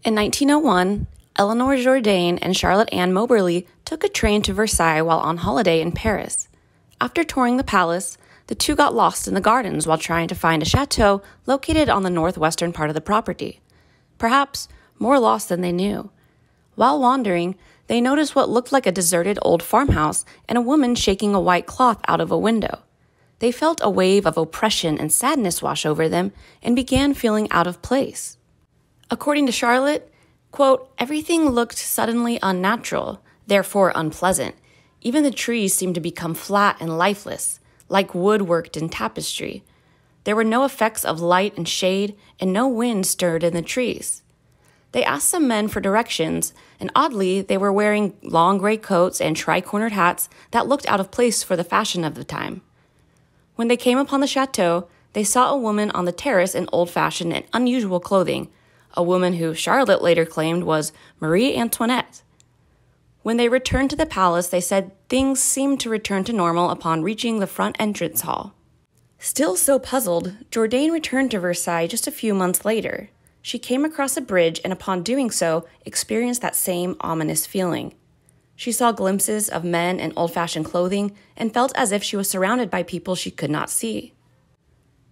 In 1901, Eleanor Jourdain and Charlotte Ann Moberly took a train to Versailles while on holiday in Paris. After touring the palace, the two got lost in the gardens while trying to find a chateau located on the northwestern part of the property. Perhaps more lost than they knew. While wandering, they noticed what looked like a deserted old farmhouse and a woman shaking a white cloth out of a window. They felt a wave of oppression and sadness wash over them and began feeling out of place. According to Charlotte, quote, "Everything looked suddenly unnatural, therefore unpleasant. Even the trees seemed to become flat and lifeless, like wood worked in tapestry. There were no effects of light and shade, and no wind stirred in the trees." They asked some men for directions, and oddly, they were wearing long gray coats and tri-cornered hats that looked out of place for the fashion of the time. When they came upon the chateau, they saw a woman on the terrace in old-fashioned and unusual clothing, a woman who Charlotte later claimed was Marie Antoinette. When they returned to the palace, they said things seemed to return to normal upon reaching the front entrance hall. Still so puzzled, Jourdain returned to Versailles just a few months later. She came across a bridge and upon doing so, experienced that same ominous feeling. She saw glimpses of men in old-fashioned clothing and felt as if she was surrounded by people she could not see.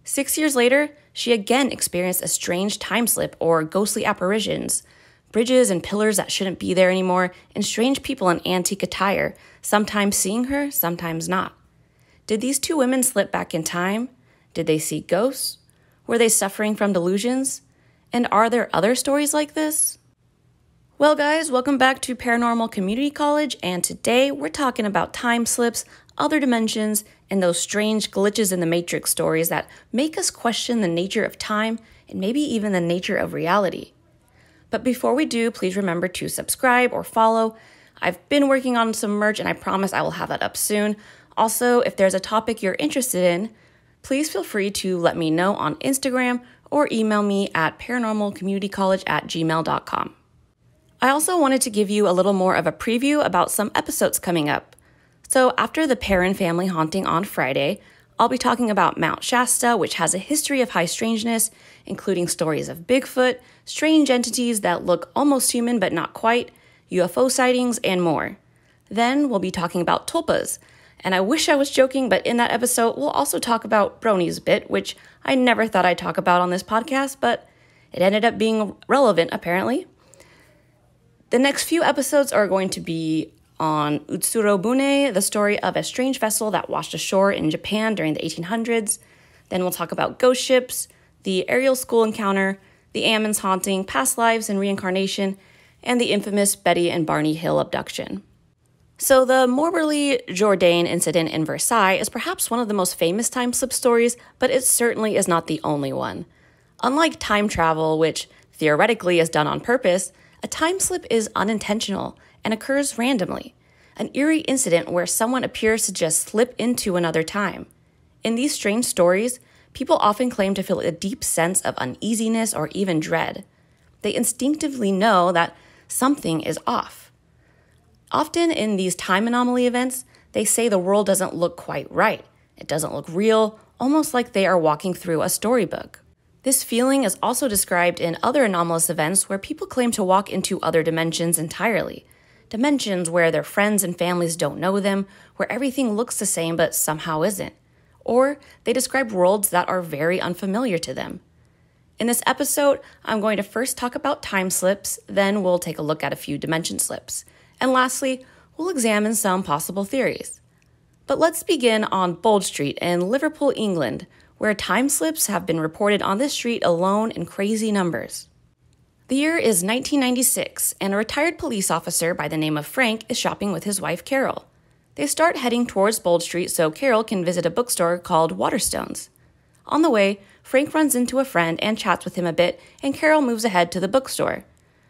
6 years later, she again experienced a strange time slip or ghostly apparitions, bridges and pillars that shouldn't be there anymore, and strange people in antique attire, sometimes seeing her, sometimes not. Did these two women slip back in time? Did they see ghosts? Were they suffering from delusions? And are there other stories like this? Well, guys, welcome back to Paranormal Community College, and today we're talking about time slips, other dimensions, and those strange glitches in the Matrix stories that make us question the nature of time and maybe even the nature of reality. But before we do, please remember to subscribe or follow. I've been working on some merch, and I promise I will have that up soon. Also, if there's a topic you're interested in, please feel free to let me know on Instagram or email me at paranormalcommunitycollege@gmail.com. I also wanted to give you a little more of a preview about some episodes coming up. So after the Perrin family haunting on Friday, I'll be talking about Mount Shasta, which has a history of high strangeness, including stories of Bigfoot, strange entities that look almost human but not quite, UFO sightings, and more. Then we'll be talking about tulpas, and I wish I was joking, but in that episode, we'll also talk about bronies a bit, which I never thought I'd talk about on this podcast, but it ended up being relevant, apparently. The next few episodes are going to be on Utsurobune, the story of a strange vessel that washed ashore in Japan during the 1800s. Then we'll talk about ghost ships, the Ariel school encounter, the Ammons haunting, past lives and reincarnation, and the infamous Betty and Barney Hill abduction. So the Moberly Jourdain incident in Versailles is perhaps one of the most famous time slip stories, but it certainly is not the only one. Unlike time travel, which theoretically is done on purpose, a time slip is unintentional and occurs randomly, an eerie incident where someone appears to just slip into another time. In these strange stories, people often claim to feel a deep sense of uneasiness or even dread. They instinctively know that something is off. Often in these time anomaly events, they say the world doesn't look quite right. It doesn't look real, almost like they are walking through a storybook. This feeling is also described in other anomalous events where people claim to walk into other dimensions entirely. Dimensions where their friends and families don't know them, where everything looks the same but somehow isn't. Or they describe worlds that are very unfamiliar to them. In this episode, I'm going to first talk about time slips, then we'll take a look at a few dimension slips. And lastly, we'll examine some possible theories. But let's begin on Bold Street in Liverpool, England, where time slips have been reported on this street alone in crazy numbers. The year is 1996, and a retired police officer by the name of Frank is shopping with his wife Carol. They start heading towards Bold Street so Carol can visit a bookstore called Waterstones. On the way, Frank runs into a friend and chats with him a bit, and Carol moves ahead to the bookstore.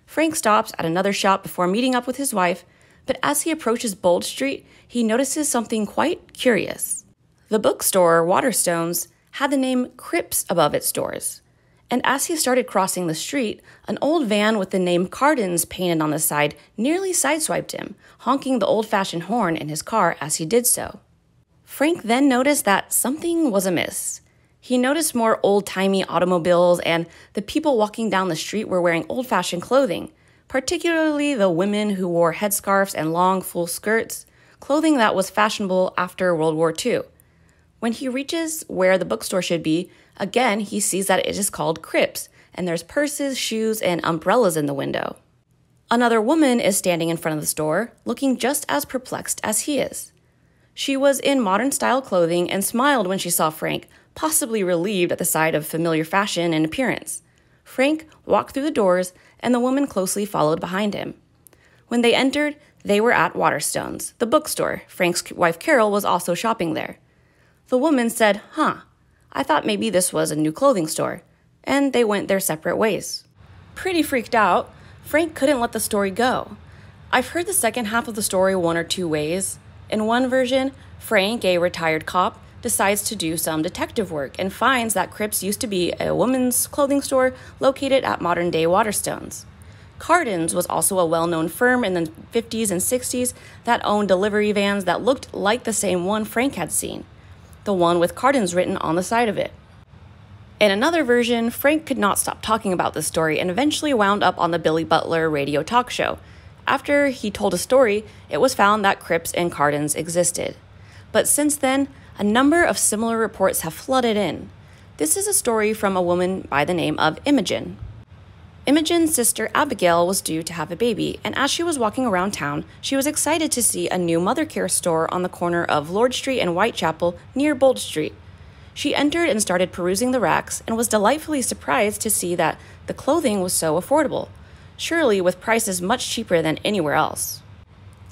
Frank stops at another shop before meeting up with his wife, but as he approaches Bold Street, he notices something quite curious. The bookstore, Waterstones, had the name Crips above its doors. And as he started crossing the street, an old van with the name Cardins painted on the side nearly sideswiped him, honking the old-fashioned horn in his car as he did so. Frank then noticed that something was amiss. He noticed more old-timey automobiles, and the people walking down the street were wearing old-fashioned clothing, particularly the women who wore headscarves and long, full skirts, clothing that was fashionable after World War II. When he reaches where the bookstore should be, again, he sees that it is called Crypts, and there's purses, shoes, and umbrellas in the window. Another woman is standing in front of the store, looking just as perplexed as he is. She was in modern-style clothing and smiled when she saw Frank, possibly relieved at the sight of familiar fashion and appearance. Frank walked through the doors, and the woman closely followed behind him. When they entered, they were at Waterstones, the bookstore. Frank's wife Carol was also shopping there. The woman said, I thought maybe this was a new clothing store," and they went their separate ways. Pretty freaked out, Frank couldn't let the story go. I've heard the second half of the story one or two ways. In one version, Frank, a retired cop, decides to do some detective work and finds that Crypts used to be a women's clothing store located at modern-day Waterstones. Cardin's was also a well-known firm in the 50s and 60s that owned delivery vans that looked like the same one Frank had seen, the one with Cardin's written on the side of it. In another version, Frank could not stop talking about this story and eventually wound up on the Billy Butler radio talk show. After he told a story, it was found that Crypts and Cardin's existed. But since then, a number of similar reports have flooded in. This is a story from a woman by the name of Imogen. Imogen's sister Abigail was due to have a baby, and as she was walking around town, she was excited to see a new mother care store on the corner of Lord Street and Whitechapel near Bold Street. She entered and started perusing the racks and was delightfully surprised to see that the clothing was so affordable, surely with prices much cheaper than anywhere else.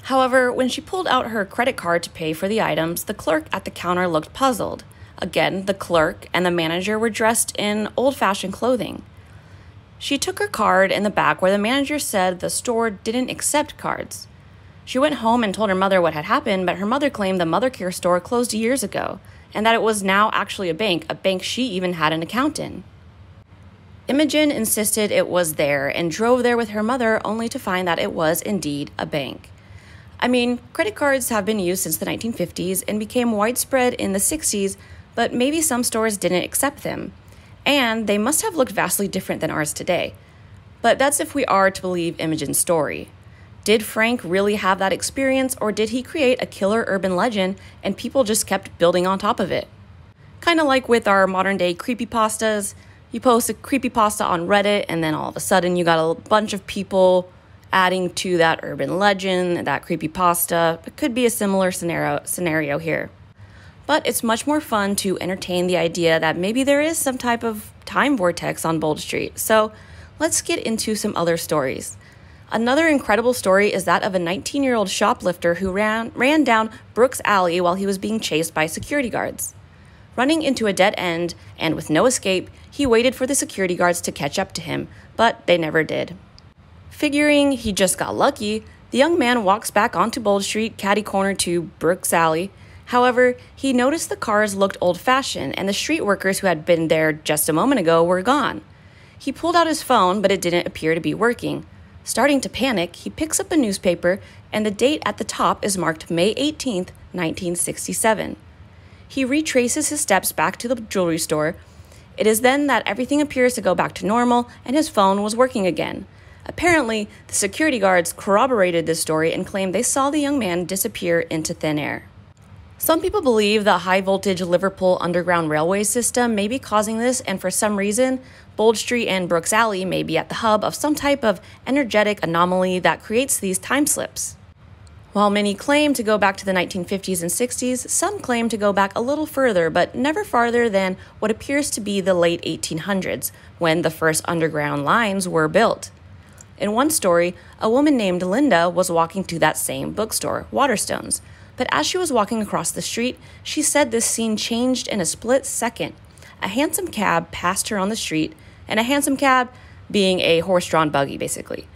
However, when she pulled out her credit card to pay for the items, the clerk at the counter looked puzzled. Again, the clerk and the manager were dressed in old-fashioned clothing. She took her card in the back where the manager said the store didn't accept cards. She went home and told her mother what had happened, but her mother claimed the mother care store closed years ago, and that it was now actually a bank she even had an account in. Imogen insisted it was there and drove there with her mother only to find that it was indeed a bank. I mean, credit cards have been used since the 1950s and became widespread in the 60s, but maybe some stores didn't accept them. And they must have looked vastly different than ours today. But that's if we are to believe Imogen's story. Did Frank really have that experience, or did he create a killer urban legend and people just kept building on top of it? Kind of like with our modern-day creepypastas. You post a creepypasta on Reddit, and then all of a sudden you got a bunch of people adding to that urban legend, that creepypasta. It could be a similar scenario here. But it's much more fun to entertain the idea that maybe there is some type of time vortex on Bold Street. So let's get into some other stories. Another incredible story is that of a 19-year-old shoplifter who ran down Brooks Alley while he was being chased by security guards. Running into a dead end and with no escape, he waited for the security guards to catch up to him, but they never did. Figuring he just got lucky, the young man walks back onto Bold Street, catty-corner to Brooks Alley. However, he noticed the cars looked old-fashioned and the street workers who had been there just a moment ago were gone. He pulled out his phone, but it didn't appear to be working. Starting to panic, he picks up a newspaper, and the date at the top is marked May 18th, 1967. He retraces his steps back to the jewelry store. It is then that everything appears to go back to normal, and his phone was working again. Apparently, the security guards corroborated this story and claimed they saw the young man disappear into thin air. Some people believe the high-voltage Liverpool Underground Railway system may be causing this, and for some reason, Bold Street and Brooks Alley may be at the hub of some type of energetic anomaly that creates these time slips. While many claim to go back to the 1950s and 60s, some claim to go back a little further, but never farther than what appears to be the late 1800s, when the first underground lines were built. In one story, a woman named Linda was walking to that same bookstore, Waterstones, but as she was walking across the street, she said this scene changed in a split second. A hansom cab passed her on the street, and a hansom cab being a horse-drawn buggy, basically.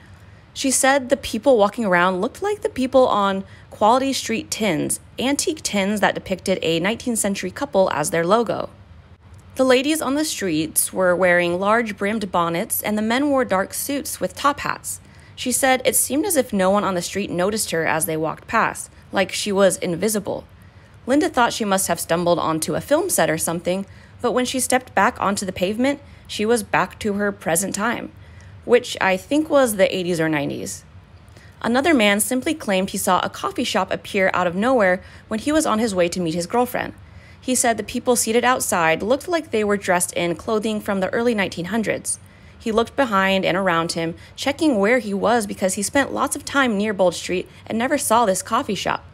She said the people walking around looked like the people on Quality Street tins, antique tins that depicted a 19th century couple as their logo. The ladies on the streets were wearing large brimmed bonnets, and the men wore dark suits with top hats. She said it seemed as if no one on the street noticed her as they walked past, like she was invisible. Linda thought she must have stumbled onto a film set or something, But when she stepped back onto the pavement, she was back to her present time, which I think was the 80s or 90s. Another man simply claimed he saw a coffee shop appear out of nowhere when he was on his way to meet his girlfriend. He said the people seated outside looked like they were dressed in clothing from the early 1900s. He looked behind and around him, checking where he was because he spent lots of time near Bold Street and never saw this coffee shop.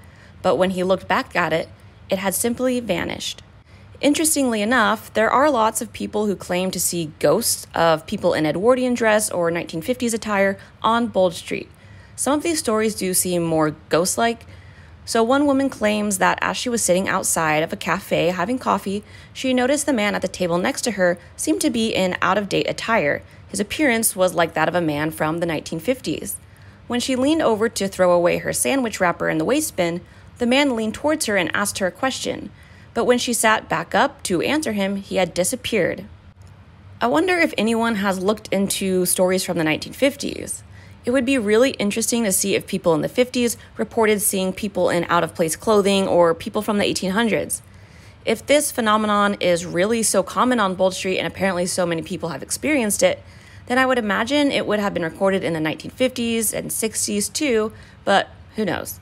But when he looked back at it, it had simply vanished. Interestingly enough, there are lots of people who claim to see ghosts of people in Edwardian dress or 1950s attire on Bold Street. Some of these stories do seem more ghost-like. So one woman claims that as she was sitting outside of a cafe having coffee, she noticed the man at the table next to her seemed to be in out-of-date attire. His appearance was like that of a man from the 1950s. When she leaned over to throw away her sandwich wrapper in the waste bin, the man leaned towards her and asked her a question. But when she sat back up to answer him, he had disappeared. I wonder if anyone has looked into stories from the 1950s. It would be really interesting to see if people in the 50s reported seeing people in out-of-place clothing or people from the 1800s. If this phenomenon is really so common on Bold Street and apparently so many people have experienced it, then I would imagine it would have been recorded in the 1950s and 60s too, but who knows.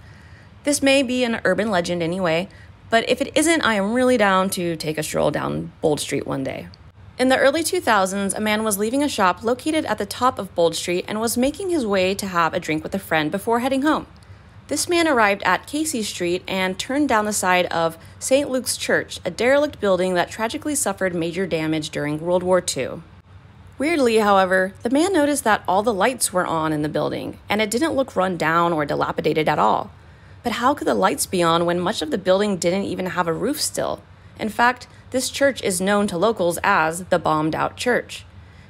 This may be an urban legend anyway, but if it isn't, I am really down to take a stroll down Bold Street one day. In the early 2000s, a man was leaving a shop located at the top of Bold Street and was making his way to have a drink with a friend before heading home. This man arrived at Casey Street and turned down the side of St. Luke's Church, a derelict building that tragically suffered major damage during World War II. Weirdly, however, the man noticed that all the lights were on in the building, and it didn't look run down or dilapidated at all. But how could the lights be on when much of the building didn't even have a roof still? In fact, this church is known to locals as the bombed-out church.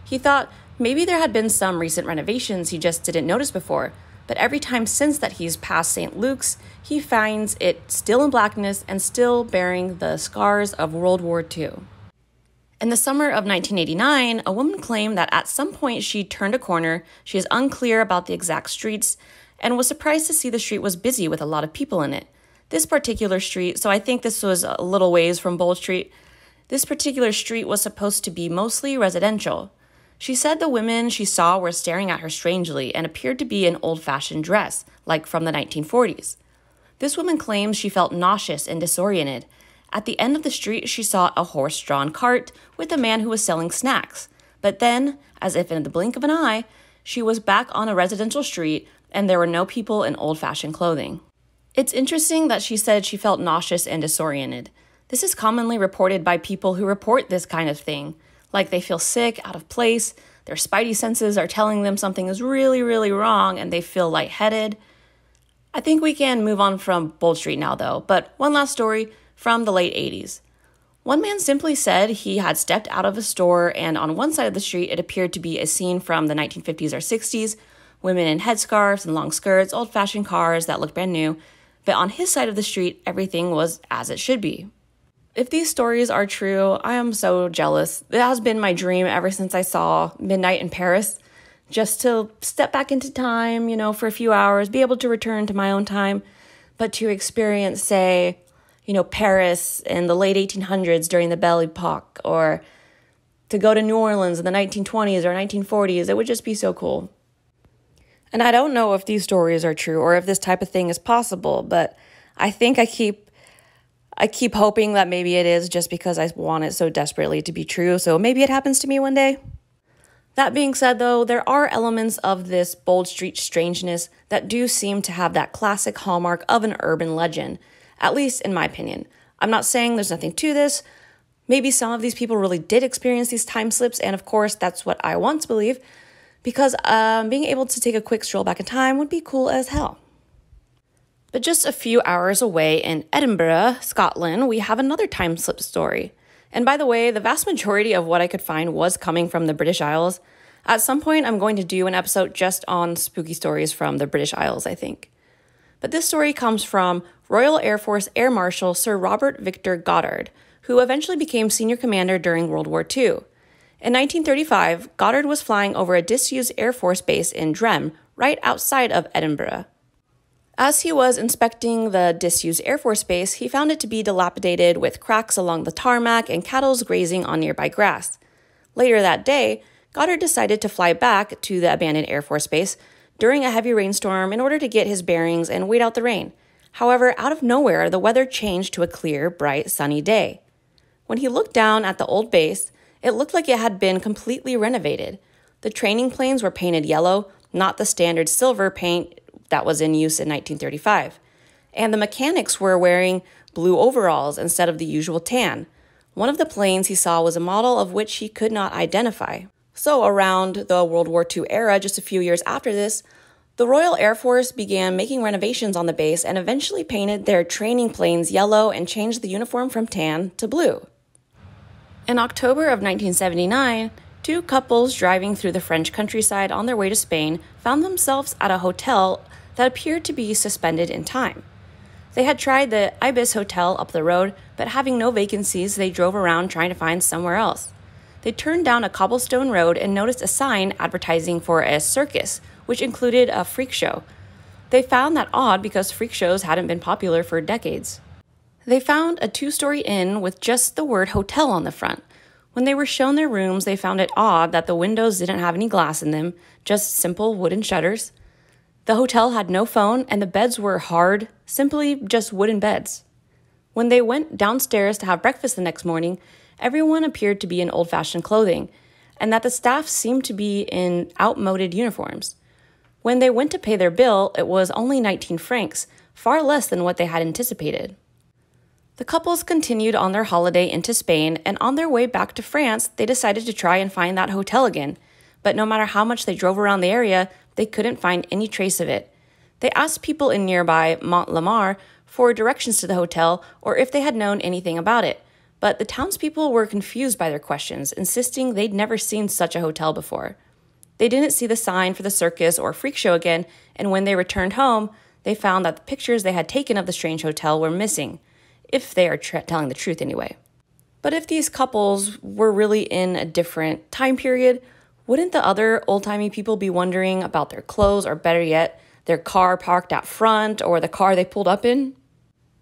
He thought maybe there had been some recent renovations he just didn't notice before, but every time since that he's passed St. Luke's, he finds it still in blackness and still bearing the scars of World War II. In the summer of 1989, a woman claimed that at some point she turned a corner, she is unclear about the exact streets, and was surprised to see the street was busy with a lot of people in it. This particular street, so I think this was a little ways from Bold Street, this particular street was supposed to be mostly residential. She said the women she saw were staring at her strangely and appeared to be in old-fashioned dress, like from the 1940s. This woman claims she felt nauseous and disoriented. At the end of the street, she saw a horse-drawn cart with a man who was selling snacks. But then, as if in the blink of an eye, she was back on a residential street and there were no people in old-fashioned clothing. It's interesting that she said she felt nauseous and disoriented. This is commonly reported by people who report this kind of thing, like they feel sick, out of place, their spidey senses are telling them something is really, really wrong, and they feel lightheaded. I think we can move on from Bold Street now, though, but one last story from the late 80s. One man simply said he had stepped out of a store, and on one side of the street it appeared to be a scene from the 1950s or 60s, women in headscarves and long skirts, old-fashioned cars that looked brand new, but on his side of the street, everything was as it should be. If these stories are true, I am so jealous. It has been my dream ever since I saw Midnight in Paris, just to step back into time, for a few hours, be able to return to my own time, but to experience, say, Paris in the late 1800s during the Belle Epoque, or to go to New Orleans in the 1920s or 1940s, it would just be so cool. And I don't know if these stories are true or if this type of thing is possible, but I think I keep hoping that maybe it is just because I want it so desperately to be true, so maybe it happens to me one day. That being said, though, there are elements of this Bold Street strangeness that do seem to have that classic hallmark of an urban legend, at least in my opinion. I'm not saying there's nothing to this. Maybe some of these people really did experience these time slips, and of course, that's what I want to believe, because being able to take a quick stroll back in time would be cool as hell. But just a few hours away in Edinburgh, Scotland, we have another time slip story. And by the way, the vast majority of what I could find was coming from the British Isles. At some point, I'm going to do an episode just on spooky stories from the British Isles, I think. But this story comes from Royal Air Force Air Marshal Sir Robert Victor Goddard, who eventually became senior commander during World War II. In 1935, Goddard was flying over a disused Air Force base in Drem, right outside of Edinburgh. As he was inspecting the disused Air Force Base, he found it to be dilapidated with cracks along the tarmac and cattle grazing on nearby grass. Later that day, Goddard decided to fly back to the abandoned Air Force Base during a heavy rainstorm in order to get his bearings and wait out the rain. However, out of nowhere, the weather changed to a clear, bright, sunny day. When he looked down at the old base, it looked like it had been completely renovated. The training planes were painted yellow, not the standard silver paint that was in use in 1935. And the mechanics were wearing blue overalls instead of the usual tan. One of the planes he saw was a model of which he could not identify. So around the World War II era, just a few years after this, the Royal Air Force began making renovations on the base and eventually painted their training planes yellow and changed the uniform from tan to blue. In October of 1979, two couples driving through the French countryside on their way to Spain found themselves at a hotel that appeared to be suspended in time. They had tried the Ibis Hotel up the road, but having no vacancies, they drove around trying to find somewhere else. They turned down a cobblestone road and noticed a sign advertising for a circus, which included a freak show. They found that odd because freak shows hadn't been popular for decades. They found a 2-story inn with just the word hotel on the front. When they were shown their rooms, they found it odd that the windows didn't have any glass in them, just simple wooden shutters. The hotel had no phone, and the beds were hard, simply just wooden beds. When they went downstairs to have breakfast the next morning, everyone appeared to be in old-fashioned clothing, and that the staff seemed to be in outmoded uniforms. When they went to pay their bill, it was only 19 francs, far less than what they had anticipated. The couples continued on their holiday into Spain, and on their way back to France, they decided to try and find that hotel again. But no matter how much they drove around the area, they couldn't find any trace of it. They asked people in nearby Mont-Lamar for directions to the hotel or if they had known anything about it. But the townspeople were confused by their questions, insisting they'd never seen such a hotel before. They didn't see the sign for the circus or freak show again, and when they returned home, they found that the pictures they had taken of the strange hotel were missing, if they are telling the truth anyway. But if these couples were really in a different time period, wouldn't the other old-timey people be wondering about their clothes, or better yet, their car parked out front or the car they pulled up in?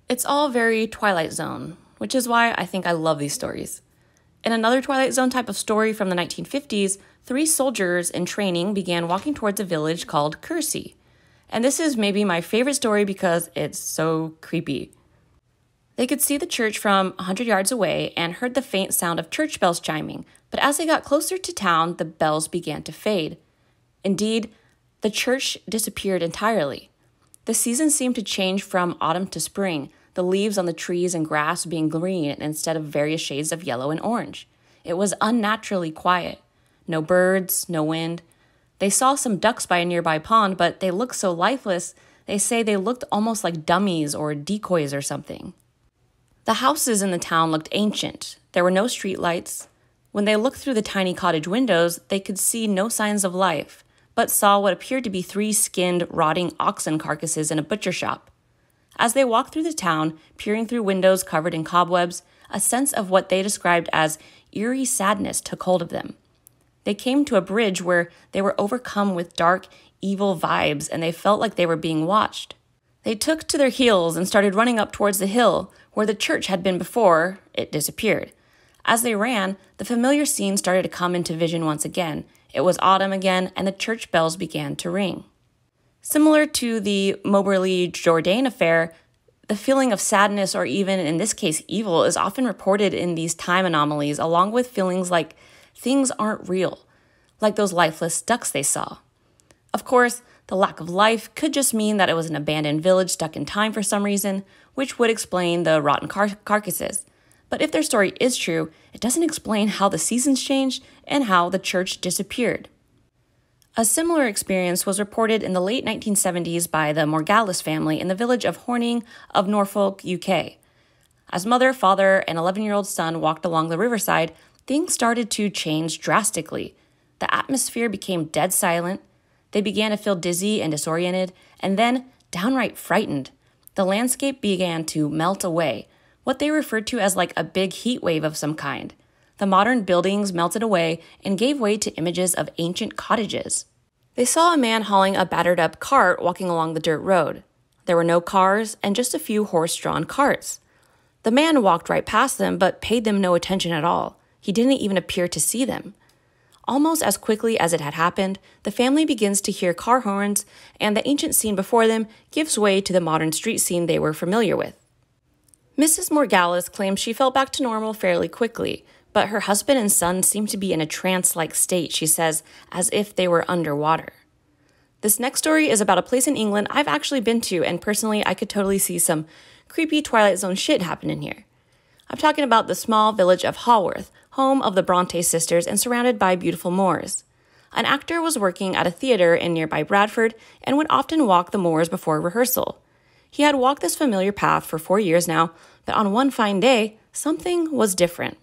It's all very Twilight Zone, which is why I think I love these stories. In another Twilight Zone type of story from the 1950s, 3 soldiers in training began walking towards a village called Kersey. And this is maybe my favorite story because it's so creepy. They could see the church from 100 yards away and heard the faint sound of church bells chiming, but as they got closer to town, the bells began to fade. Indeed, the church disappeared entirely. The season seemed to change from autumn to spring, the leaves on the trees and grass being green instead of various shades of yellow and orange. It was unnaturally quiet. No birds, no wind. They saw some ducks by a nearby pond, but they looked so lifeless, they say they looked almost like dummies or decoys or something. The houses in the town looked ancient. There were no streetlights. When they looked through the tiny cottage windows, they could see no signs of life, but saw what appeared to be 3 skinned, rotting oxen carcasses in a butcher shop. As they walked through the town, peering through windows covered in cobwebs, a sense of what they described as eerie sadness took hold of them. They came to a bridge where they were overcome with dark, evil vibes, and they felt like they were being watched. They took to their heels and started running up towards the hill where the church had been before it disappeared. As they ran, the familiar scene started to come into vision once again. It was autumn again, and the church bells began to ring. Similar to the Moberly Jourdain affair, the feeling of sadness, or even in this case evil, is often reported in these time anomalies, along with feelings like things aren't real, like those lifeless ducks they saw. Of course, the lack of life could just mean that it was an abandoned village stuck in time for some reason, which would explain the rotten carcasses. But if their story is true, it doesn't explain how the seasons changed and how the church disappeared. A similar experience was reported in the late 1970s by the Morgalis family in the village of Horning of Norfolk, UK. As mother, father, and 11-year-old son walked along the riverside, things started to change drastically. The atmosphere became dead silent. They began to feel dizzy and disoriented, and then downright frightened. The landscape began to melt away, what they referred to as like a big heat wave of some kind. The modern buildings melted away and gave way to images of ancient cottages. They saw a man hauling a battered-up cart walking along the dirt road. There were no cars and just a few horse-drawn carts. The man walked right past them but paid them no attention at all. He didn't even appear to see them. Almost as quickly as it had happened, the family begins to hear car horns, and the ancient scene before them gives way to the modern street scene they were familiar with. Mrs. Morgalis claims she fell back to normal fairly quickly, but her husband and son seemed to be in a trance-like state, she says, as if they were underwater. This next story is about a place in England I've actually been to, and personally, I could totally see some creepy Twilight Zone shit happening here. I'm talking about the small village of Haworth, home of the Bronte sisters and surrounded by beautiful moors. An actor was working at a theater in nearby Bradford and would often walk the moors before rehearsal. He had walked this familiar path for 4 years now, but on one fine day, something was different.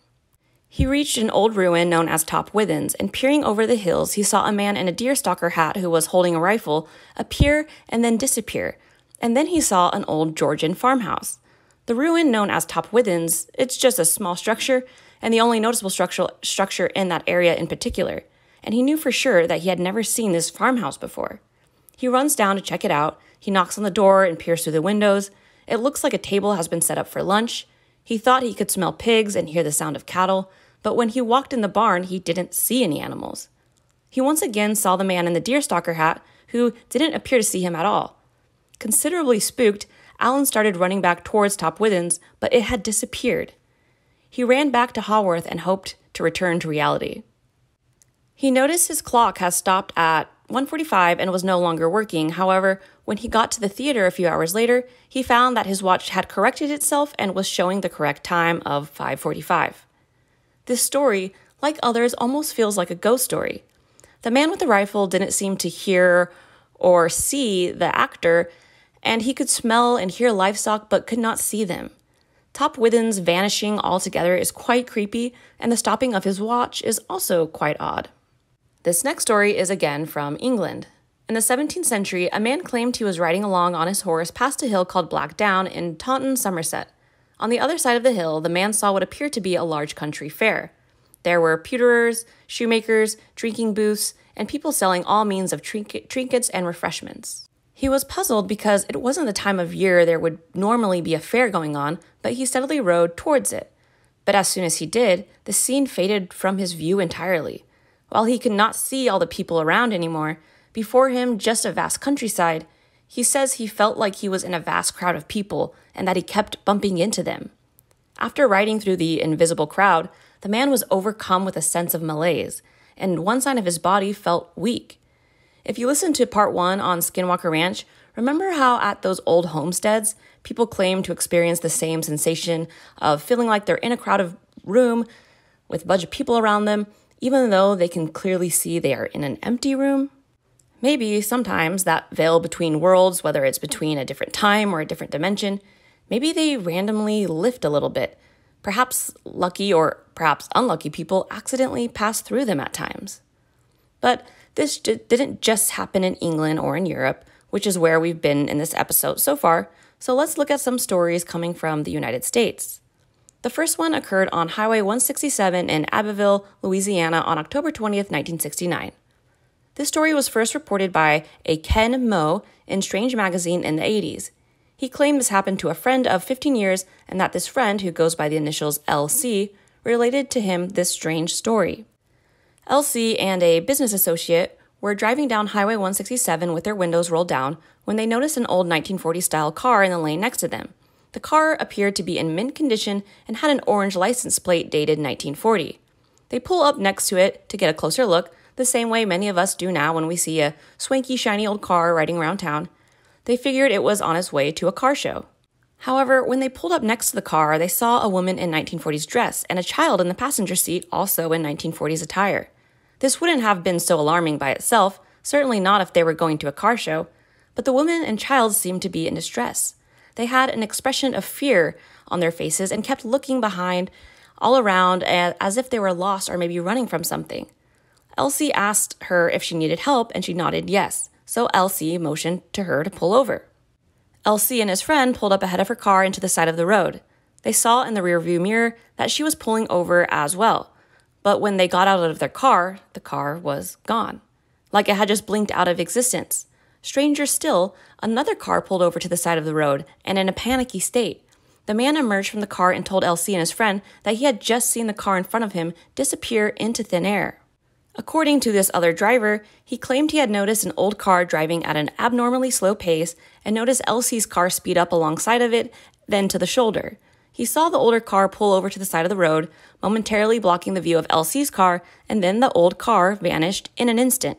He reached an old ruin known as Top Withens, and peering over the hills, he saw a man in a deerstalker hat who was holding a rifle appear and then disappear, and then he saw an old Georgian farmhouse. The ruin known as Top Withens, it's just a small structure, and the only noticeable structure in that area in particular, and he knew for sure that he had never seen this farmhouse before. He runs down to check it out, he knocks on the door and peers through the windows. It looks like a table has been set up for lunch. He thought he could smell pigs and hear the sound of cattle, but when he walked in the barn, he didn't see any animals. He once again saw the man in the deerstalker hat, who didn't appear to see him at all. Considerably spooked, Alan started running back towards Top Withens, but it had disappeared. He ran back to Haworth and hoped to return to reality. He noticed his clock had stopped at 1:45 and was no longer working. However, when he got to the theater a few hours later, he found that his watch had corrected itself and was showing the correct time of 5:45. This story, like others, almost feels like a ghost story. The man with the rifle didn't seem to hear or see the actor, and he could smell and hear livestock but could not see them. Top Withens vanishing altogether is quite creepy, and the stopping of his watch is also quite odd. This next story is again from England. In the 17th century, a man claimed he was riding along on his horse past a hill called Black Down in Taunton, Somerset. On the other side of the hill, the man saw what appeared to be a large country fair. There were pewterers, shoemakers, drinking booths, and people selling all means of trinkets and refreshments. He was puzzled because it wasn't the time of year there would normally be a fair going on, but he steadily rode towards it. But as soon as he did, the scene faded from his view entirely. While he could not see all the people around anymore, before him just a vast countryside, he says he felt like he was in a vast crowd of people and that he kept bumping into them. After riding through the invisible crowd, the man was overcome with a sense of malaise, and one side of his body felt weak. If you listen to part 1 on Skinwalker Ranch, remember how at those old homesteads, people claim to experience the same sensation of feeling like they're in a crowded room with a bunch of people around them, even though they can clearly see they are in an empty room? Maybe sometimes that veil between worlds, whether it's between a different time or a different dimension, maybe they randomly lift a little bit. Perhaps lucky or perhaps unlucky people accidentally pass through them at times. But this didn't just happen in England or in Europe, which is where we've been in this episode so far, so let's look at some stories coming from the United States. The first one occurred on Highway 167 in Abbeville, Louisiana on October 20th, 1969. This story was first reported by a Ken Moe in Strange Magazine in the 80s. He claimed this happened to a friend of 15 years and that this friend, who goes by the initials LC, related to him this strange story. LC and a business associate were driving down Highway 167 with their windows rolled down when they noticed an old 1940s-style car in the lane next to them. The car appeared to be in mint condition and had an orange license plate dated 1940. They pull up next to it to get a closer look, the same way many of us do now when we see a swanky, shiny old car riding around town. They figured it was on its way to a car show. However, when they pulled up next to the car, they saw a woman in 1940s dress and a child in the passenger seat also in 1940s attire. This wouldn't have been so alarming by itself, certainly not if they were going to a car show, but the woman and child seemed to be in distress. They had an expression of fear on their faces and kept looking behind, all around, as if they were lost or maybe running from something. Elsie asked her if she needed help, and she nodded yes, so Elsie motioned to her to pull over. Elsie and his friend pulled up ahead of her car into the side of the road. They saw in the rearview mirror that she was pulling over as well, but when they got out of their car, the car was gone, like it had just blinked out of existence. Stranger still, another car pulled over to the side of the road, and in a panicky state. The man emerged from the car and told LC and his friend that he had just seen the car in front of him disappear into thin air. According to this other driver, he claimed he had noticed an old car driving at an abnormally slow pace and noticed LC's car speed up alongside of it, then to the shoulder. He saw the older car pull over to the side of the road, momentarily blocking the view of LC's car, and then the old car vanished in an instant.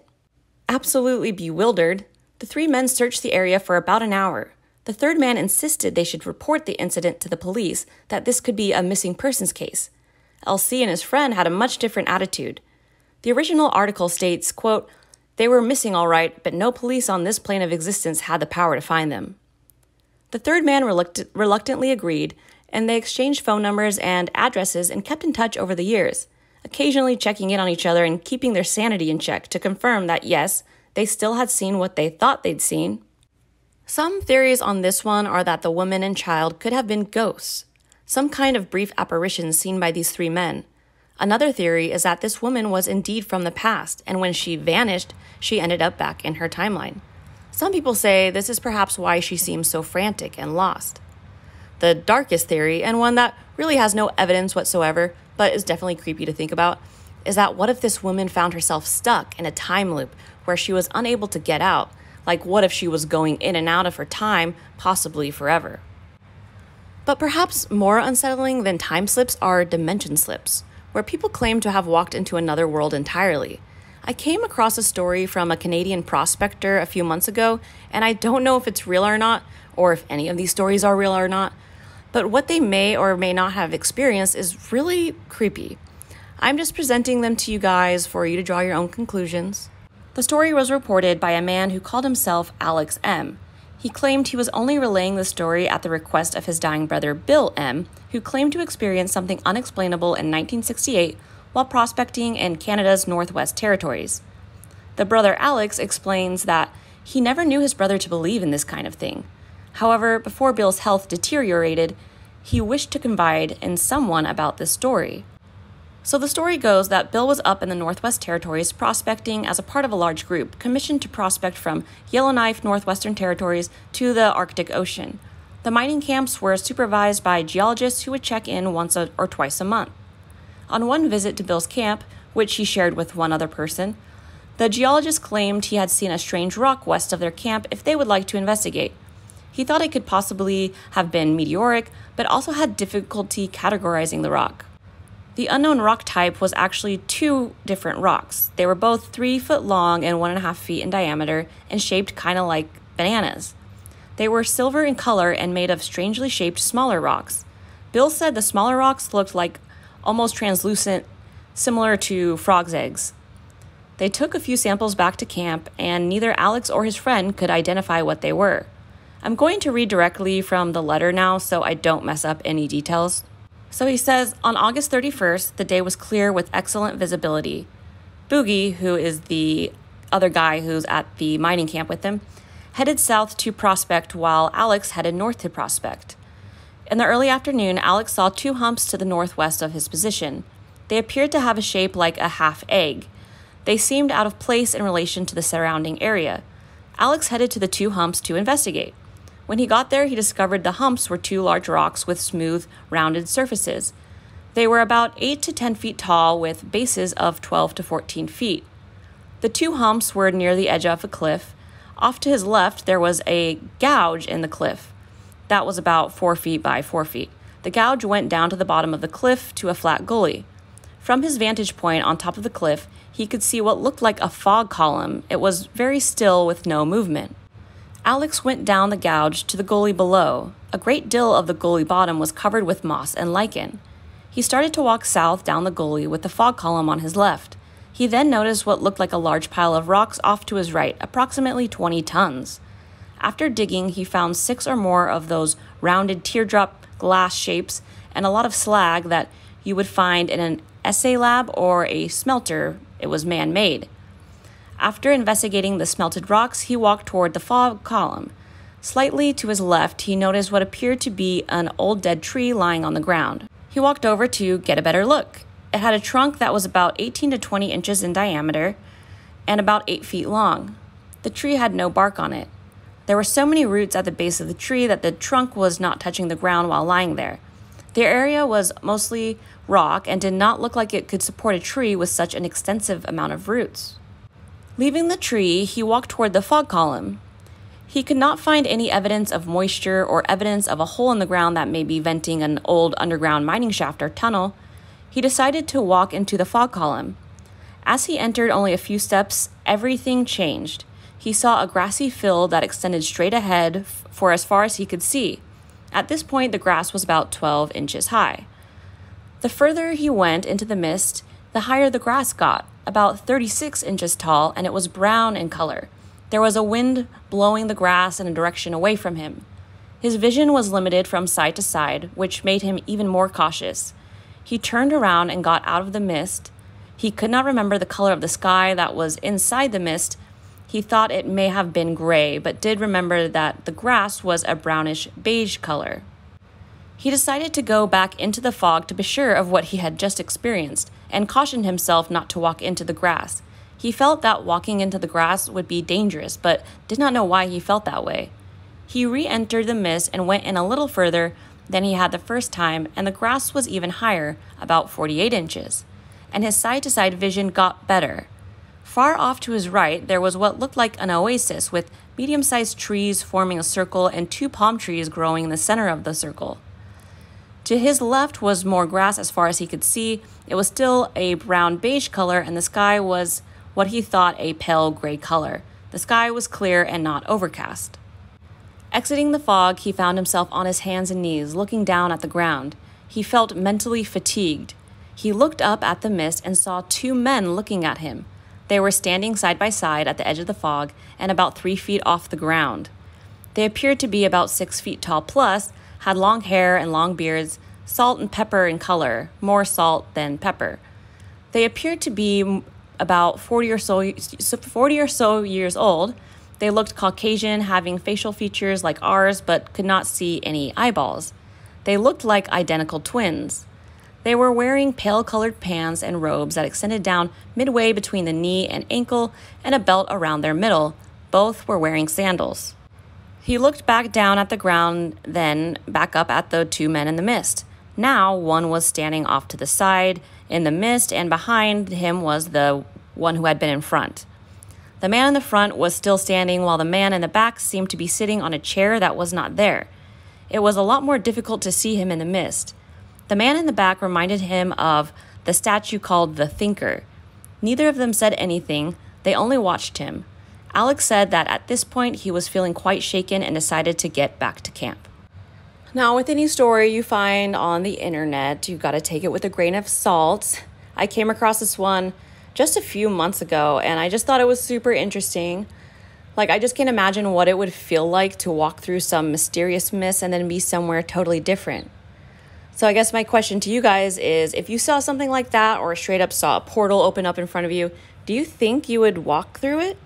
Absolutely bewildered, the three men searched the area for about an hour. The third man insisted they should report the incident to the police, that this could be a missing persons case. LC and his friend had a much different attitude. The original article states, quote, "They were missing all right, but no police on this plane of existence had the power to find them." The third man reluctantly agreed, and they exchanged phone numbers and addresses and kept in touch over the years, occasionally checking in on each other and keeping their sanity in check to confirm that, yes, they still had seen what they thought they'd seen. Some theories on this one are that the woman and child could have been ghosts, some kind of brief apparitions seen by these three men. Another theory is that this woman was indeed from the past, and when she vanished, she ended up back in her timeline. Some people say this is perhaps why she seems so frantic and lost. The darkest theory, and one that really has no evidence whatsoever, but is definitely creepy to think about, is that what if this woman found herself stuck in a time loop where she was unable to get out? Like, what if she was going in and out of her time, possibly forever? But perhaps more unsettling than time slips are dimension slips, where people claim to have walked into another world entirely. I came across a story from a Canadian prospector a few months ago, and I don't know if it's real or not, or if any of these stories are real or not, but what they may or may not have experienced is really creepy. I'm just presenting them to you guys for you to draw your own conclusions. The story was reported by a man who called himself Alex M. He claimed he was only relaying the story at the request of his dying brother Bill M., who claimed to experience something unexplainable in 1968 while prospecting in Canada's Northwest Territories. The brother Alex explains that he never knew his brother to believe in this kind of thing. However, before Bill's health deteriorated, he wished to confide in someone about this story. So the story goes that Bill was up in the Northwest Territories prospecting as a part of a large group commissioned to prospect from Yellowknife, Northwestern Territories to the Arctic Ocean. The mining camps were supervised by geologists who would check in once or twice a month. On one visit to Bill's camp, which he shared with one other person, the geologist claimed he had seen a strange rock west of their camp if they would like to investigate. He thought it could possibly have been meteoric, but also had difficulty categorizing the rock. The unknown rock type was actually two different rocks. They were both 3 foot long and 1.5 feet in diameter and shaped kind of like bananas. They were silver in color and made of strangely shaped smaller rocks. Bill said the smaller rocks looked like almost translucent, similar to frog's eggs. They took a few samples back to camp, and neither Alex or his friend could identify what they were. I'm going to read directly from the letter now so I don't mess up any details. So he says, on August 31st, the day was clear with excellent visibility. Boogie, who is the other guy who's at the mining camp with him, headed south to prospect while Alex headed north to prospect. In the early afternoon, Alex saw 2 humps to the northwest of his position. They appeared to have a shape like a half egg. They seemed out of place in relation to the surrounding area. Alex headed to the 2 humps to investigate. When he got there, he discovered the humps were 2 large rocks with smooth, rounded surfaces. They were about 8 to 10 feet tall with bases of 12 to 14 feet. The 2 humps were near the edge of a cliff. Off to his left, there was a gouge in the cliff. That was about 4 feet by 4 feet. The gouge went down to the bottom of the cliff to a flat gully. From his vantage point on top of the cliff, he could see what looked like a fog column. It was very still with no movement. Alex went down the gouge to the gully below. A great deal of the gully bottom was covered with moss and lichen. He started to walk south down the gully with the fog column on his left. He then noticed what looked like a large pile of rocks off to his right, approximately 20 tons. After digging, he found 6 or more of those rounded teardrop glass shapes and a lot of slag that you would find in an assay lab or a smelter. It was man-made. After investigating the smelted rocks, he walked toward the fog column. Slightly to his left, he noticed what appeared to be an old dead tree lying on the ground. He walked over to get a better look. It had a trunk that was about 18 to 20 inches in diameter and about 8 feet long. The The tree had no bark on it. There were so many roots at the base of the tree that the trunk was not touching the ground while lying there. The area was mostly rock and did not look like it could support a tree with such an extensive amount of roots. Leaving the tree, he walked toward the fog column. He could not find any evidence of moisture or evidence of a hole in the ground that may be venting an old underground mining shaft or tunnel. He decided to walk into the fog column. As he entered only a few steps, everything changed. He saw a grassy field that extended straight ahead for as far as he could see. At this point, the grass was about 12 inches high. The further he went into the mist, the higher the grass got, about 36 inches tall, and it was brown in color. There was a wind blowing the grass in a direction away from him. His vision was limited from side to side, which made him even more cautious. He turned around and got out of the mist. He could not remember the color of the sky that was inside the mist. He thought it may have been gray, but did remember that the grass was a brownish beige color. He decided to go back into the fog to be sure of what he had just experienced, and cautioned himself not to walk into the grass. He felt that walking into the grass would be dangerous, but did not know why he felt that way. He re-entered the mist and went in a little further than he had the first time, and the grass was even higher, about 48 inches, and his side-to-side vision got better. Far off to his right, there was what looked like an oasis with medium-sized trees forming a circle and 2 palm trees growing in the center of the circle. To his left was more grass as far as he could see. It was still a brown beige color, and the sky was what he thought a pale gray color. The sky was clear and not overcast. Exiting the fog, he found himself on his hands and knees, looking down at the ground. He felt mentally fatigued. He looked up at the mist and saw 2 men looking at him. They were standing side by side at the edge of the fog and about 3 feet off the ground. They appeared to be about 6 feet tall plus, had long hair and long beards, salt and pepper in color, more salt than pepper. They appeared to be about 40 or so years old. They looked Caucasian, having facial features like ours, but could not see any eyeballs. They looked like identical twins. They were wearing pale-colored pants and robes that extended down midway between the knee and ankle and a belt around their middle. Both were wearing sandals. He looked back down at the ground, then back up at the 2 men in the mist. Now, one was standing off to the side in the mist, and behind him was the one who had been in front. The man in the front was still standing, while the man in the back seemed to be sitting on a chair that was not there. It was a lot more difficult to see him in the mist. The man in the back reminded him of the statue called the Thinker. Neither of them said anything. They only watched him. Alex said that at this point he was feeling quite shaken and decided to get back to camp. Now, with any story you find on the internet, you've got to take it with a grain of salt. I came across this one just a few months ago, and I just thought it was super interesting. I just can't imagine what it would feel like to walk through some mysterious mist and then be somewhere totally different. So I guess my question to you guys is, if you saw something like that or straight up saw a portal open up in front of you, do you think you would walk through it?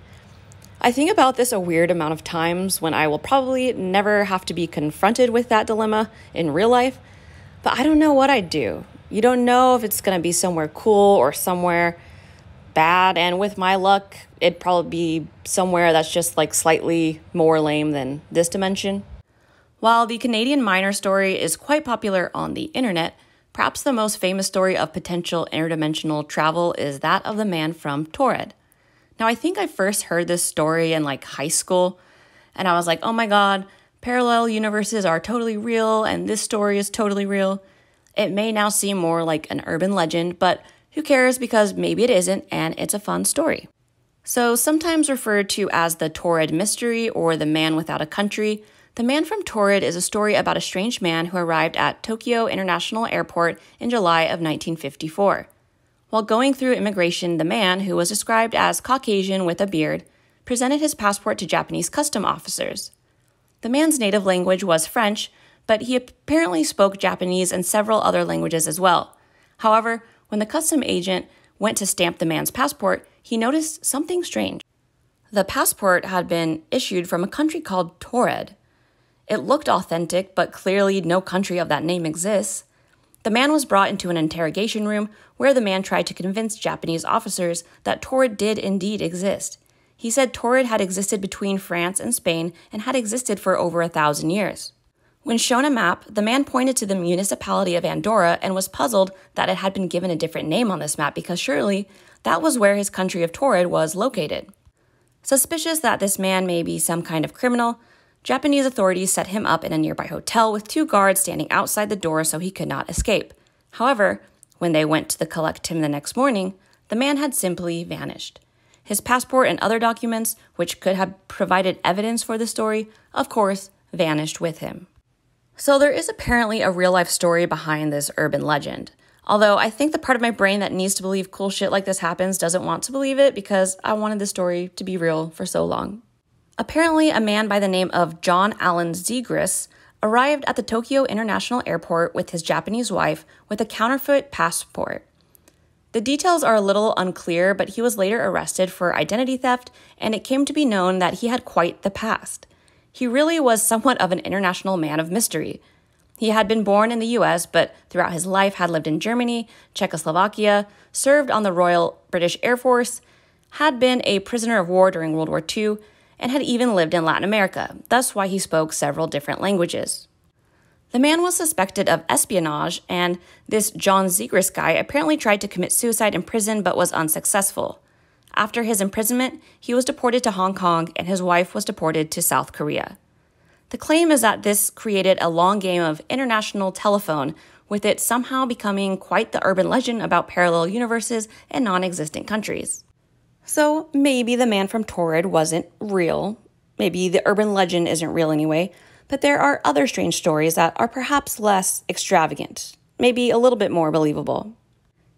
I think about this a weird amount of times when I will probably never have to be confronted with that dilemma in real life, but I don't know what I'd do. You don't know if it's going to be somewhere cool or somewhere bad, and with my luck, it'd probably be somewhere that's just slightly more lame than this dimension. While the Canadian miner story is quite popular on the internet, perhaps the most famous story of potential interdimensional travel is that of the man from Taured. Now, I think I first heard this story in high school, and I was like, oh my god, parallel universes are totally real, and this story is totally real. It may now seem more like an urban legend, but who cares, because maybe it isn't, and it's a fun story. So, sometimes referred to as the Taured mystery or the man without a country, the man from Taured is a story about a strange man who arrived at Tokyo International Airport in July of 1954. While going through immigration, the man, who was described as Caucasian with a beard, presented his passport to Japanese custom officers. The man's native language was French, but he apparently spoke Japanese and several other languages as well. However, when the custom agent went to stamp the man's passport, he noticed something strange. The passport had been issued from a country called Taured. It looked authentic, but clearly no country of that name exists. The man was brought into an interrogation room where the man tried to convince Japanese officers that Taured did indeed exist. He said Taured had existed between France and Spain and had existed for over 1,000 years. When shown a map, the man pointed to the municipality of Andorra and was puzzled that it had been given a different name on this map because surely that was where his country of Taured was located. Suspicious that this man may be some kind of criminal, Japanese authorities set him up in a nearby hotel with 2 guards standing outside the door so he could not escape. However, when they went to collect him the next morning, the man had simply vanished. His passport and other documents, which could have provided evidence for the story, of course, vanished with him. So there is apparently a real-life story behind this urban legend. Although I think the part of my brain that needs to believe cool shit like this happens doesn't want to believe it because I wanted the story to be real for so long. Apparently, a man by the name of John Allen Zegras arrived at the Tokyo International Airport with his Japanese wife with a counterfeit passport. The details are a little unclear, but he was later arrested for identity theft, and it came to be known that he had quite the past. He really was somewhat of an international man of mystery. He had been born in the US, but throughout his life had lived in Germany, Czechoslovakia, served on the Royal British Air Force, had been a prisoner of war during World War II, and had even lived in Latin America, thus why he spoke several different languages. The man was suspected of espionage, and this John Zegras guy apparently tried to commit suicide in prison but was unsuccessful. After his imprisonment, he was deported to Hong Kong, and his wife was deported to South Korea. The claim is that this created a long game of international telephone, with it somehow becoming quite the urban legend about parallel universes and non-existent countries. So maybe the man from Taured wasn't real. Maybe the urban legend isn't real anyway. But there are other strange stories that are perhaps less extravagant, maybe a little bit more believable.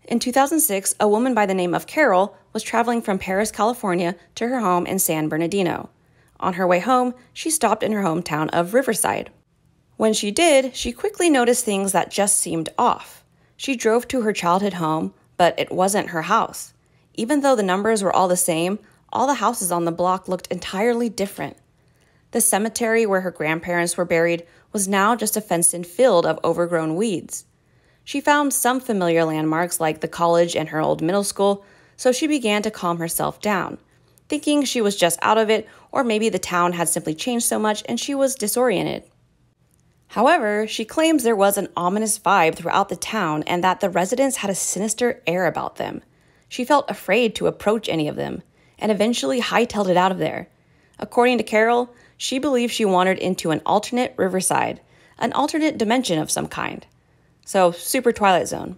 In 2006, a woman by the name of Carol was traveling from Paris, California to her home in San Bernardino. On her way home, she stopped in her hometown of Riverside. When she did, she quickly noticed things that just seemed off. She drove to her childhood home, but it wasn't her house. Even though the numbers were all the same, all the houses on the block looked entirely different. The cemetery where her grandparents were buried was now just a fenced-in field of overgrown weeds. She found some familiar landmarks like the college and her old middle school, so she began to calm herself down, thinking she was just out of it, or maybe the town had simply changed so much and she was disoriented. However, she claims there was an ominous vibe throughout the town and that the residents had a sinister air about them. She felt afraid to approach any of them, and eventually hightailed it out of there. According to Carol, she believed she wandered into an alternate Riverside, an alternate dimension of some kind. So, super Twilight Zone.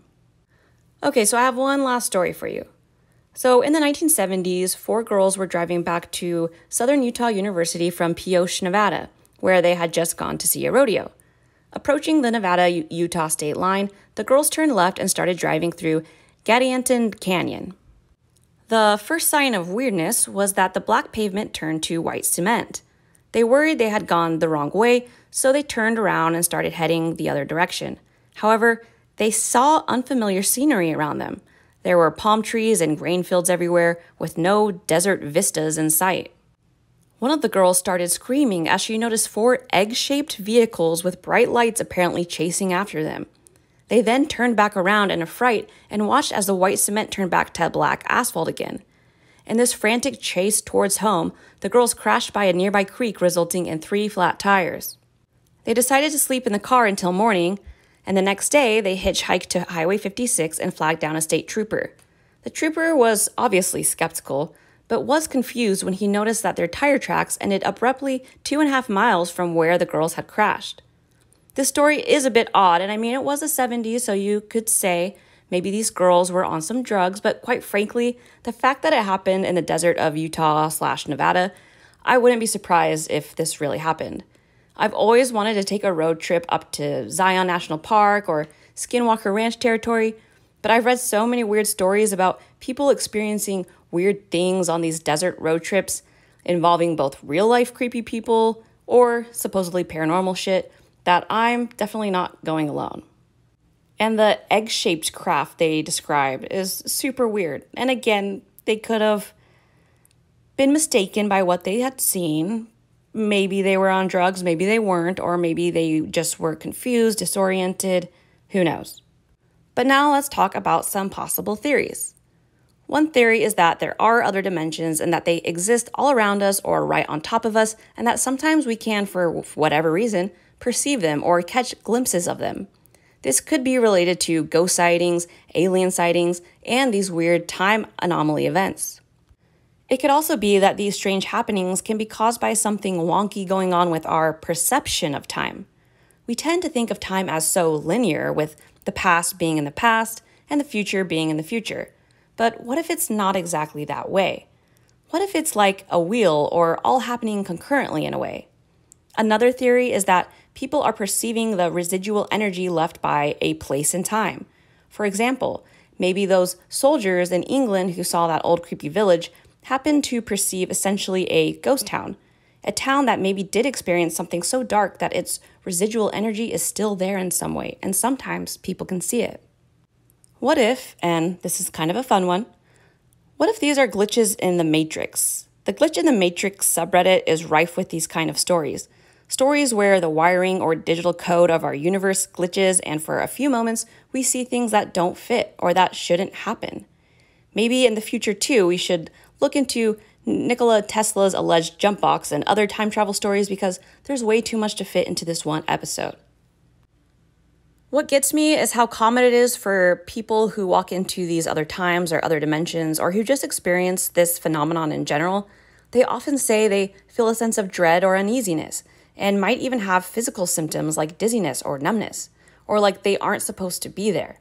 Okay, so I have one last story for you. So, in the 1970s, 4 girls were driving back to Southern Utah University from Pioche, Nevada, where they had just gone to see a rodeo. Approaching the Nevada-Utah state line, the girls turned left and started driving through Gadianton Canyon. The first sign of weirdness was that the black pavement turned to white cement. They worried they had gone the wrong way, so they turned around and started heading the other direction. However, they saw unfamiliar scenery around them. There were palm trees and grain fields everywhere, with no desert vistas in sight. One of the girls started screaming as she noticed 4 egg-shaped vehicles with bright lights apparently chasing after them. They then turned back around in a fright and watched as the white cement turned back to black asphalt again. In this frantic chase towards home, the girls crashed by a nearby creek, resulting in 3 flat tires. They decided to sleep in the car until morning, and the next day they hitchhiked to Highway 56 and flagged down a state trooper. The trooper was obviously skeptical, but was confused when he noticed that their tire tracks ended abruptly 2.5 miles from where the girls had crashed. This story is a bit odd, and I mean, it was the 70s, so you could say maybe these girls were on some drugs, but quite frankly, the fact that it happened in the desert of Utah/Nevada, I wouldn't be surprised if this really happened. I've always wanted to take a road trip up to Zion National Park or Skinwalker Ranch territory, but I've read so many weird stories about people experiencing weird things on these desert road trips involving both real-life creepy people or supposedly paranormal shit that I'm definitely not going alone. And the egg-shaped craft they described is super weird. And again, they could have been mistaken by what they had seen. Maybe they were on drugs, maybe they weren't, or maybe they just were confused, disoriented, who knows. But now let's talk about some possible theories. One theory is that there are other dimensions and that they exist all around us or right on top of us, and that sometimes we can, for whatever reason, perceive them or catch glimpses of them. This could be related to ghost sightings, alien sightings, and these weird time anomaly events. It could also be that these strange happenings can be caused by something wonky going on with our perception of time. We tend to think of time as so linear, with the past being in the past and the future being in the future. But what if it's not exactly that way? What if it's like a wheel or all happening concurrently in a way? Another theory is that people are perceiving the residual energy left by a place in time. For example, maybe those soldiers in England who saw that old creepy village happened to perceive essentially a ghost town, a town that maybe did experience something so dark that its residual energy is still there in some way, and sometimes people can see it. What if, and this is kind of a fun one, what if these are glitches in the Matrix? The Glitch in the Matrix subreddit is rife with these kind of stories. Stories where the wiring or digital code of our universe glitches, and for a few moments, we see things that don't fit or that shouldn't happen. Maybe in the future, too, we should look into Nikola Tesla's alleged jump box and other time travel stories because there's way too much to fit into this one episode. What gets me is how common it is for people who walk into these other times or other dimensions, or who just experience this phenomenon in general. They often say they feel a sense of dread or uneasiness, and might even have physical symptoms like dizziness or numbness, or like they aren't supposed to be there,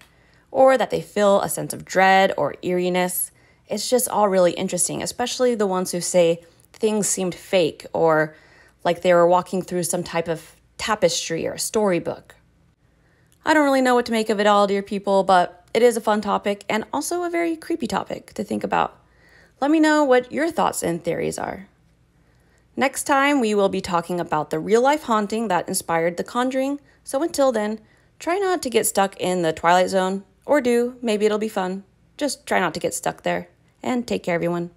or that they feel a sense of dread or eeriness. It's just all really interesting, especially the ones who say things seemed fake or like they were walking through some type of tapestry or storybook. I don't really know what to make of it all, dear people, but it is a fun topic and also a very creepy topic to think about. Let me know what your thoughts and theories are. Next time, we will be talking about the real-life haunting that inspired The Conjuring, so until then, try not to get stuck in the Twilight Zone, or do, maybe it'll be fun. Just try not to get stuck there, and take care, everyone.